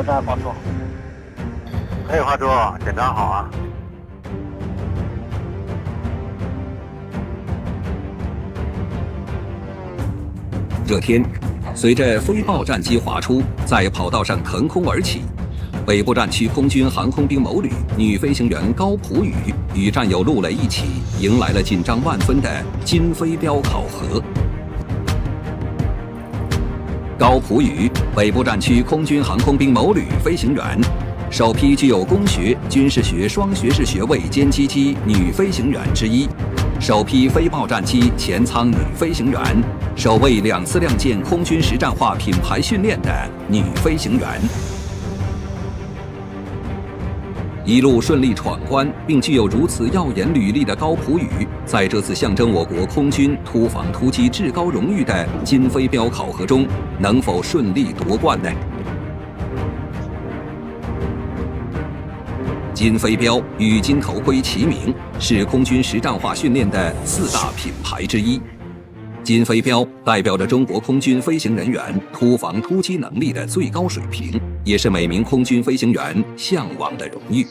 作战黄忠。可以，华忠，紧张好啊。这天，随着飞豹战机滑出，在跑道上腾空而起，北部战区空军航空兵某旅女飞行员高普宇与战友陆磊一起，迎来了紧张万分的金飞镖考核。高普宇，北部战区空军航空兵某旅飞行员，首批具有工学、军事学双学士学位歼击机女飞行员之一，首批飞豹战机前舱女飞行员，首位2次亮剑空军实战化品牌训练的女飞行员。一路顺利闯关，并具有如此耀眼履历的高普宇，在这次象征我国空军突防突击至高荣誉的金飞镖考核中，能否顺利夺冠呢？金飞镖与金头盔齐名，是空军实战化训练的4大品牌之一。金飞镖代表着中国空军飞行人员突防突击能力的最高水平，也是每名空军飞行员向往的荣誉。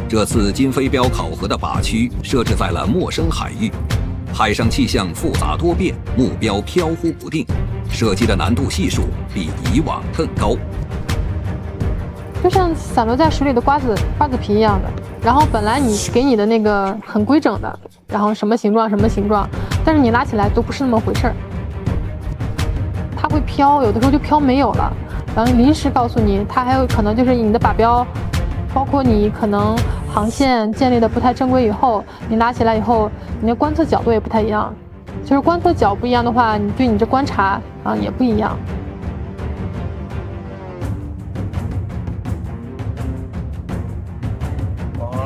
这次金飞镖考核的靶区设置在了陌生海域，海上气象复杂多变，目标飘忽不定，射击的难度系数比以往更高。就像散落在水里的瓜子皮一样的，然后本来你给你的那个很规整的，然后什么形状，但是你拉起来都不是那么回事儿，它会飘，有的时候就飘没有了，然后临时告诉你，它还有可能就是你的靶标，包括你可能航线建立的不太正规以后，你拉起来以后，你的观测角度也不太一样，就是观测角不一样的话，你对你这观察啊也不一样。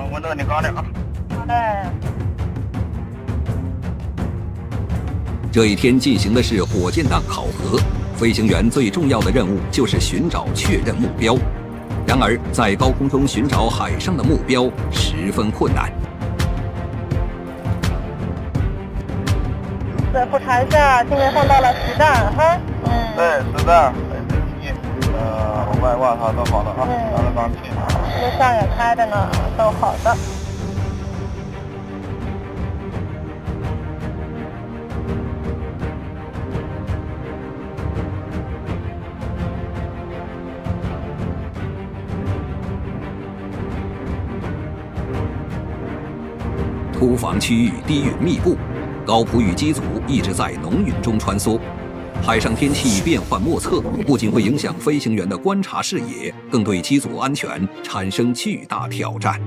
温度你高点啊。好嘞。这一天进行的是火箭弹考核，飞行员最重要的任务就是寻找确认目标。然而，在高空中寻找海上的目标十分困难。再复查一下，今天放到了实弹哈。对，实弹外挂它都好的啊，拿了钢气。路上也开的呢，都好的。突防区域低云密布，高普宇机组一直在浓云中穿梭。海上天气变幻莫测，不仅会影响飞行员的观察视野，更对机组安全产生巨大挑战。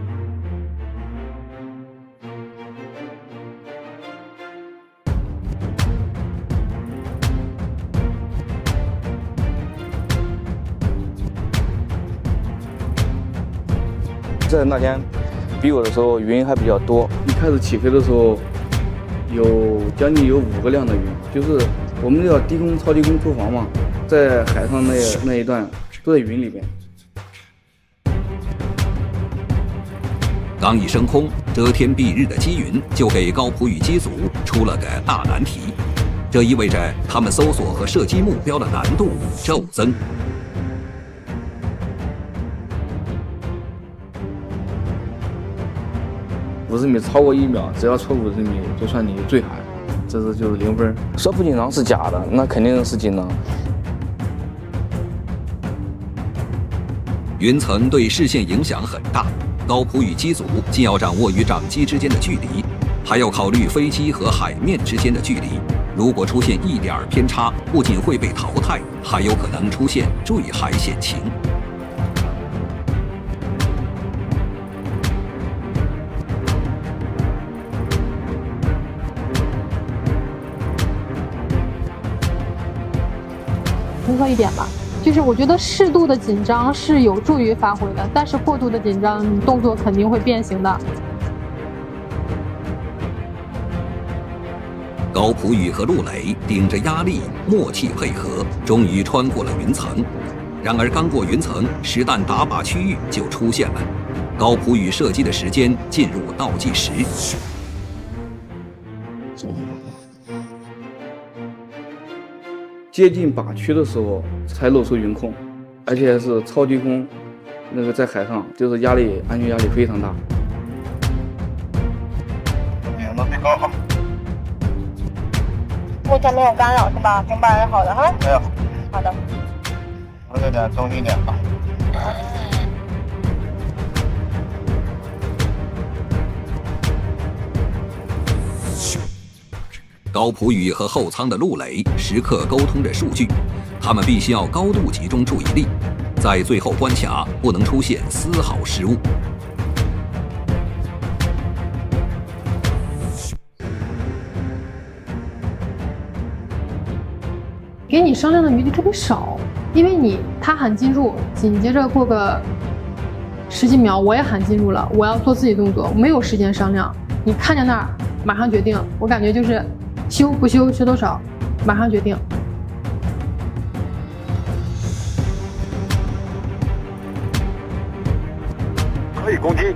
在那天比我的时候，云还比较多。一开始起飞的时候，将近有5个亮的云，就是我们要低空、超低空突防嘛，在海上那一段都在云里边。刚一升空，遮天蔽日的积云就给高普宇机组出了个大难题，这意味着他们搜索和射击目标的难度骤增。50米超过1秒，只要超50米就算你坠海，这就是0分。说不紧张是假的，那肯定是紧张。云层对视线影响很大，高普宇机组既要掌握与掌机之间的距离，还要考虑飞机和海面之间的距离。如果出现一点偏差，不仅会被淘汰，还有可能出现坠海险情。平和一点吧，就是我觉得适度的紧张是有助于发挥的，但是过度的紧张，你动作肯定会变形的。高普宇和陆磊顶着压力，默契配合，终于穿过了云层。然而，刚过云层，实弹打靶区域就出现了。高普宇射击的时间进入倒计时。接近靶区的时候才露出云空，而且是超低空，那个在海上就是安全压力非常大。顶到最高啊！目前没有干扰是吧？平板是好的哈。没有。好的。我这点中心点啊。高普宇和后舱的陆磊时刻沟通着数据，他们必须要高度集中注意力，在最后关卡不能出现丝毫失误。给你商量的余地特别少，因为他喊进入，紧接着过个10几秒，我也喊进入了，我要做自己动作，没有时间商量。你看见那儿，马上决定。我感觉就是修不修，修多少，马上决定。可以攻击。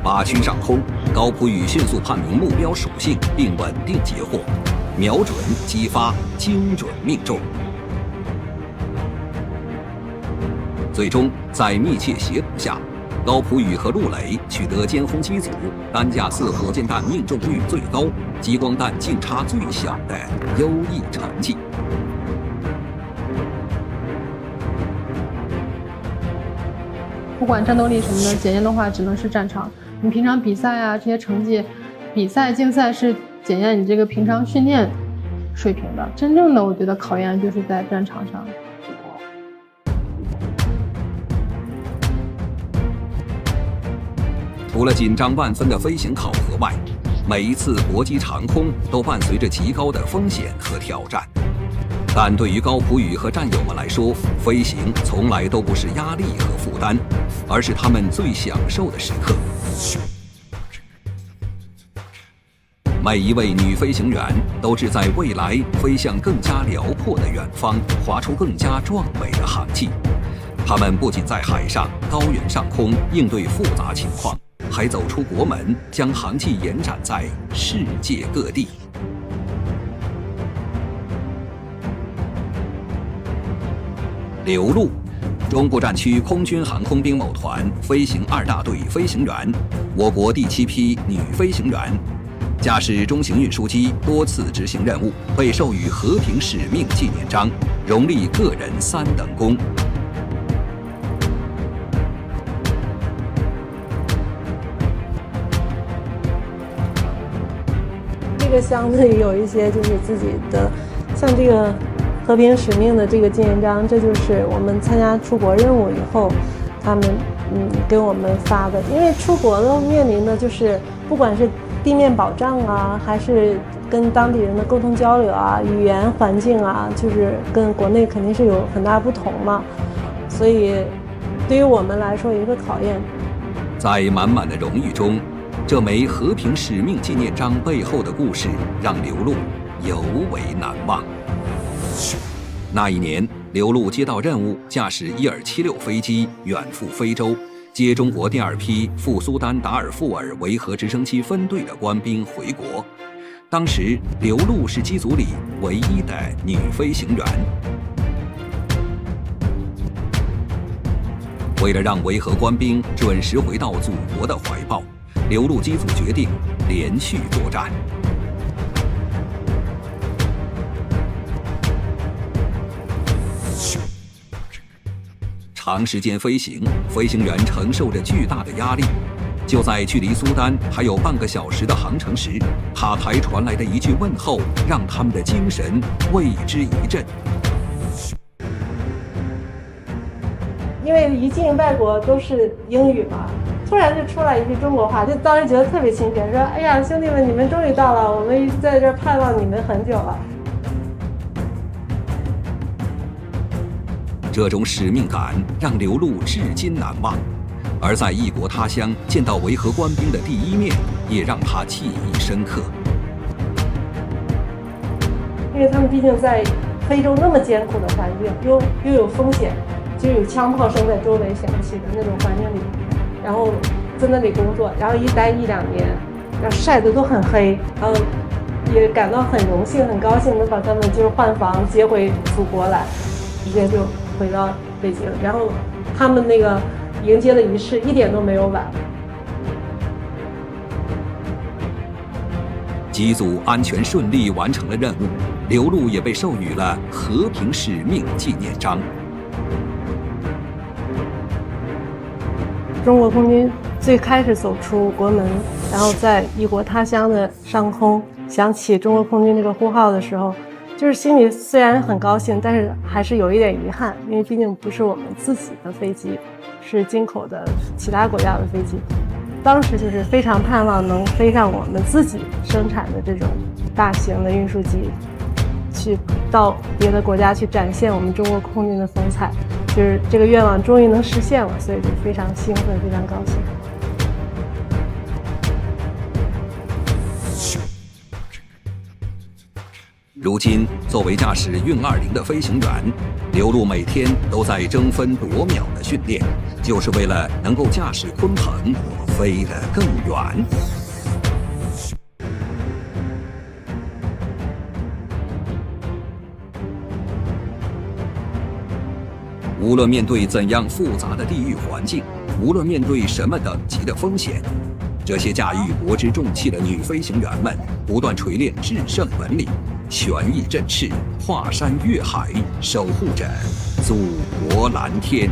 靶区上空，高普宇迅速判明目标属性，并稳定截获，瞄准、激发，精准命中。最终，在密切协同下，高普宇和陆磊取得歼轰机组单架次火箭弹命中率最高、激光弹进差最小的优异成绩。不管战斗力什么的，检验的话只能是战场。你平常比赛啊这些成绩，比赛竞赛是检验你这个平常训练水平的。真正的我觉得考验就是在战场上。除了紧张万分的飞行考核外，每一次搏击长空都伴随着极高的风险和挑战。但对于高普宇和战友们来说，飞行从来都不是压力和负担，而是他们最享受的时刻。每一位女飞行员都志在未来飞向更加辽阔的远方，划出更加壮美的航迹。他们不仅在海上、高原上空应对复杂情况，还走出国门，将航迹延展在世界各地。刘陆，中部战区空军航空兵某团飞行2大队飞行员，我国第7批女飞行员，驾驶中型运输机多次执行任务，被授予和平使命纪念章，荣立个人3等功。这个箱子里有一些就是自己的，像这个和平使命的这个纪念章，这就是我们参加出国任务以后，他们给我们发的。因为出国了面临的就是不管是地面保障啊，还是跟当地人的沟通交流啊，语言环境啊，就是跟国内肯定是有很大不同嘛，所以对于我们来说也是个考验。在满满的荣誉中，这枚和平使命纪念章背后的故事让刘陆尤为难忘。那一年，刘陆接到任务，驾驶伊尔76飞机远赴非洲，接中国第2批赴苏丹达尔富尔维和直升机分队的官兵回国。当时，刘陆是机组里唯一的女飞行员。为了让维和官兵准时回到祖国的怀抱，刘陆机组决定连续作战。长时间飞行，飞行员承受着巨大的压力。就在距离苏丹还有半个小时的航程时，塔台传来的一句问候，让他们的精神为之一振。因为一进外国都是英语嘛，突然就出来一句中国话，就当时觉得特别亲切，说：“哎呀，兄弟们，你们终于到了，我们在这儿盼望你们很久了。”这种使命感让刘陆至今难忘，而在异国他乡见到维和官兵的第一面，也让他记忆深刻。因为他们毕竟在非洲那么艰苦的环境，又有风险，就有枪炮声在周围响起的那种环境里，然后在那里工作，然后一待1-2年，然后晒得都很黑，然后也感到很荣幸、很高兴的把他们就是换防接回祖国来，直接就回到北京，然后他们那个迎接的仪式一点都没有晚。机组安全顺利完成了任务，刘璐也被授予了和平使命纪念章。中国空军最开始走出国门，然后在异国他乡的上空响起中国空军这个呼号的时候，就是心里虽然很高兴，但是还是有一点遗憾，因为毕竟不是我们自己的飞机，是进口的其他国家的飞机。当时就是非常盼望能飞上我们自己生产的这种大型的运输机，去到别的国家去展现我们中国空军的风采，就是这个愿望终于能实现了，所以就非常兴奋，非常高兴。如今，作为驾驶运20的飞行员，刘璐每天都在争分夺秒的训练，就是为了能够驾驶鲲鹏飞得更远。无论面对怎样复杂的地域环境，无论面对什么等级的风险，这些驾驭国之重器的女飞行员们不断锤炼制胜本领，旋翼振翅，跨山越海，守护着祖国蓝天。